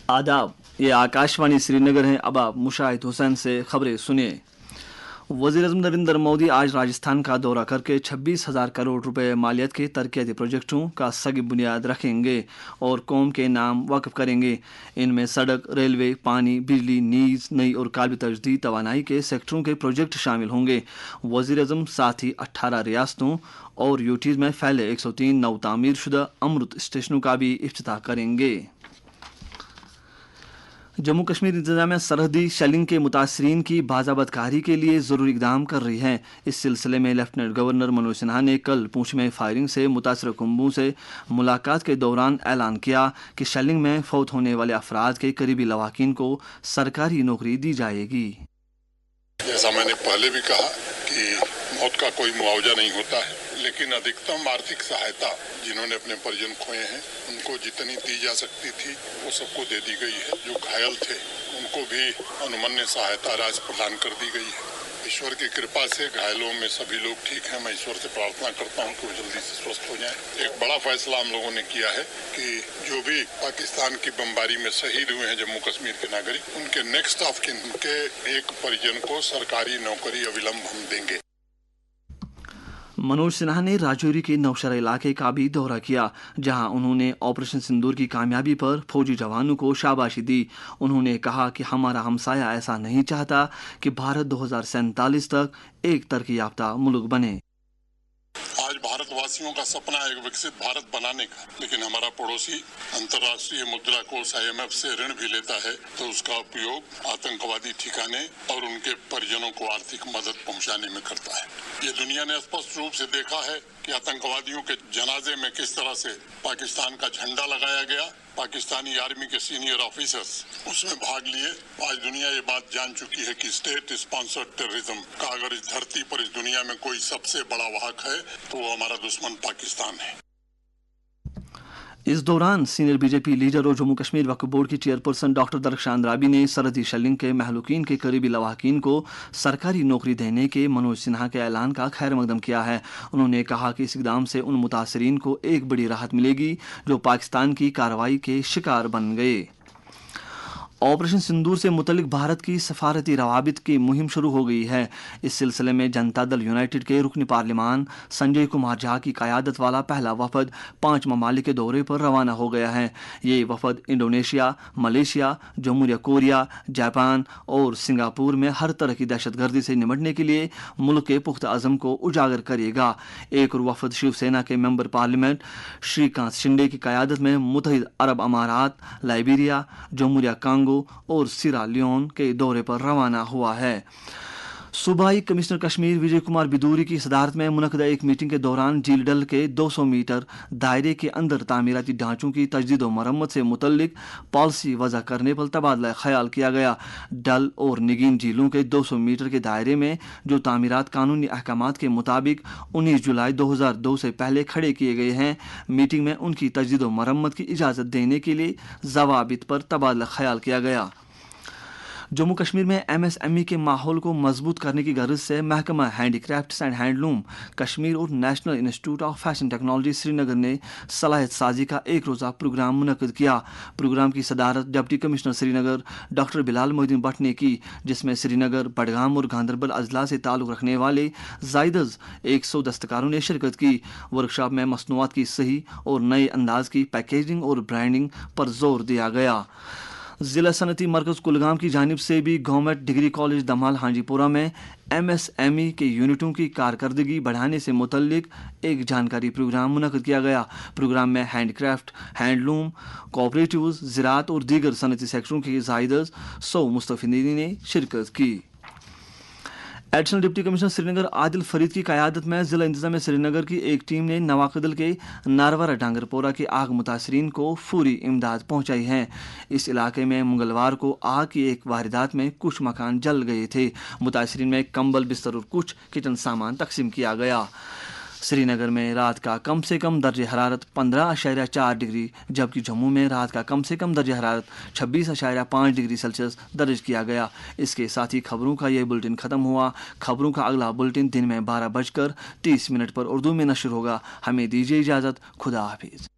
आदाब, ये आकाशवाणी श्रीनगर है। अब आप मुशाहिद हुसैन से खबरें सुनिए। वज़ीर-ए-आज़म नरेंद्र मोदी आज राजस्थान का दौरा करके 26,000 करोड़ रुपए मालियत के तरक्याती प्रोजेक्टों का सगी बुनियाद रखेंगे और कौम के नाम वक्फ करेंगे। इनमें सड़क, रेलवे, पानी, बिजली, नीज, नई और काबिल तजदीद तवानाई के सेक्टरों के प्रोजेक्ट शामिल होंगे। वज़ीर-ए-आज़म साथ ही 18 रियासतों और यूटीज़ में फैले 103 नव तामीर शुदा अमृत स्टेशनों का भी इफ्तिताह करेंगे। जम्मू कश्मीर इंतजामिया सरहदी शेलिंग के मुतासरीन की बाज़ाबतकारी के लिए ज़रूरी इकदाम कर रही है। इस सिलसिले में लेफ्टिनेंट गवर्नर मनोज सिन्हा ने कल पूंछ में फायरिंग से मुतासर कुंबों से मुलाकात के दौरान ऐलान किया कि शेलिंग में फौत होने वाले अफराद के करीबी लवाकिन को सरकारी नौकरी दी जाएगी। जैसा मैंने पहले भी कहा कि मौत का कोई मुआवजा नहीं होता है, लेकिन अधिकतम आर्थिक सहायता जिन्होंने अपने परिजन खोए हैं उनको जितनी दी जा सकती थी वो सबको दे दी गई है। जो घायल थे उनको भी अनुमन्य सहायता राशि प्रदान कर दी गई है। ईश्वर की कृपा से घायलों में सभी लोग ठीक हैं। मैं ईश्वर से प्रार्थना करता हूं कि वो जल्दी से स्वस्थ हो जाएं। एक बड़ा फैसला हम लोगों ने किया है कि जो भी पाकिस्तान की बमबारी में शहीद हुए हैं जम्मू कश्मीर के नागरिक, उनके नेक्स्ट ऑफ किन के एक परिजन को सरकारी नौकरी अविलंब हम देंगे। मनोज सिन्हा ने राजौरी के नौशहरा इलाके का भी दौरा किया, जहां उन्होंने ऑपरेशन सिंदूर की कामयाबी पर फौजी जवानों को शाबाशी दी। उन्होंने कहा कि हमारा हमसाया ऐसा नहीं चाहता कि भारत 2047 तक एक तरक्की याफ्ता मुल्क बने। आज भारतवासियों का सपना है एक विकसित भारत बनाने का, लेकिन हमारा पड़ोसी अंतर्राष्ट्रीय मुद्रा कोष IMF से ऋण भी लेता है तो उसका उपयोग आतंकवादी ठिकाने और उनके परिजनों को आर्थिक मदद पहुंचाने में करता है। ये दुनिया ने स्पष्ट रूप से देखा है कि आतंकवादियों के जनाजे में किस तरह से पाकिस्तान का झंडा लगाया गया। पाकिस्तानी आर्मी के सीनियर ऑफिसर्स उसमें भाग लिए। आज दुनिया ये बात जान चुकी है कि स्टेट स्पॉन्सर्ड टेररिज्म का अगर इस धरती पर इस दुनिया में कोई सबसे बड़ा वाहक है तो वो हमारा दुश्मन पाकिस्तान है। इस दौरान सीनियर बीजेपी लीडर और जम्मू कश्मीर वक्फ बोर्ड की चेयरपर्सन डॉक्टर दरख्शान राबी ने सरहदी शेलिंग के महलूकीन के करीबी लवाकिन को सरकारी नौकरी देने के मनोज सिन्हा के ऐलान का खैर मकदम किया है। उन्होंने कहा कि इस इकदाम से उन मुतासरीन को एक बड़ी राहत मिलेगी जो पाकिस्तान की कार्रवाई के शिकार बन गए। ऑपरेशन सिंदूर से मुतलिक भारत की सफारती रवाबित की मुहिम शुरू हो गई है। इस सिलसिले में जनता दल यूनाइटेड के रुकन पार्लिमान संजय कुमार झा की क़यादत वाला पहला वफद 5 ममालिक के दौरे पर रवाना हो गया है। ये वफद इंडोनेशिया, मलेशिया, जमहूरिया कोरिया, जापान और सिंगापुर में हर तरह की दहशतगर्दी से निपटने के लिए मुल्क के पुख्ता अज़म को उजागर करेगा। एक और वफद शिवसेना के मेंबर पार्लियामेंट श्रीकांत शिंदे की क़यादत में मुत्तहिद अरब अमारात, लाइबेरिया, जमहूरिया कांगो और सिरा लियोन के दौरे पर रवाना हुआ है। सूबाई कमिश्नर कश्मीर विजय कुमार बिदूरी की सदारत में मुनक़दा एक मीटिंग के दौरान झील डल के 200 मीटर दायरे के अंदर तामीराती ढांचों की तजदीद व मरम्मत से मुतल्लिक पॉलिसी वज़ा करने पर तबादला ख्याल किया गया। डल और निगीन झीलों के 200 मीटर के दायरे में जो तामीरात कानूनी अहकामात के मुताबिक 19 जुलाई 2002 से पहले खड़े किए गए हैं, मीटिंग में उनकी तजदीद व मरम्मत की इजाज़त देने के लिए ज़वाबित पर तबादला ख्याल किया गया। जम्मू कश्मीर में MSME के माहौल को मजबूत करने की गर्ज से महकमा हैंडीक्राफ्ट्स एंड हैंडलूम कश्मीर और national institute of fashion technology Srinagar ने सलाहियत साजी का एक रोज़ा प्रोग्राम मुनक़्क़िद किया। प्रोग्राम की सदारत deputy commissioner Srinagar doctor Bilal Mohiddin Bhatt ने की, जिसमें श्रीनगर, बडगाम और गांदरबल अजला से ताल्लुक़ रखने वाले ज़ायदज़ 100 दस्तकारों ने शिरकत की। वर्कशॉप में मसनूआत की सही और नए अंदाज की पैकेजिंग और ब्रांडिंग पर जोर दिया गया। ज़िला सनती मरकज़ कुलगाम की जानिब से भी गवर्नमेंट डिग्री कॉलेज दमाल हांजीपुरा में MSME के यूनिटों की कारकर्दगी बढ़ाने से मुतल्लिक एक जानकारी प्रोग्राम मुनक़्क़िद किया गया। प्रोग्राम में हैंडक्राफ्ट, हैंडलूम, कोऑपरेटिव्स, ज़राअत और दीगर सनती सेक्टरों के ज़ायदज़ 100 मुस्तफ़ीदीन ने शिरकत की। Additional deputy commissioner Srinagar Adil Farid की क़यादत में ज़िला इंतज़ामिया श्रीनगर की एक टीम ने नवाकदल के नारवारा डांगरपोरा के आग मुतासरीन को फौरी इमदाद पहुँचाई है। इस इलाके में मंगलवार को आग की एक वारदात में कुछ मकान जल गए थे। मुतासरीन में कंबल, बिस्तर और कुछ किचन सामान तकसीम किया गया। श्री नगर में रात का कम से कम दर्ज हरारत 15.4 डिग्री जबकि जम्मू में रात का कम से कम दर्ज हरारत 26.5 डिग्री सेल्सियस दर्ज किया गया। इसके साथ ही खबरों का ये बुलेटिन खत्म हुआ। खबरों का अगला बुलेटिन दिन में 12:30 पर उर्दू में नशर होगा। हमें दीजिए इजाज़त। खुदा हाफिज़।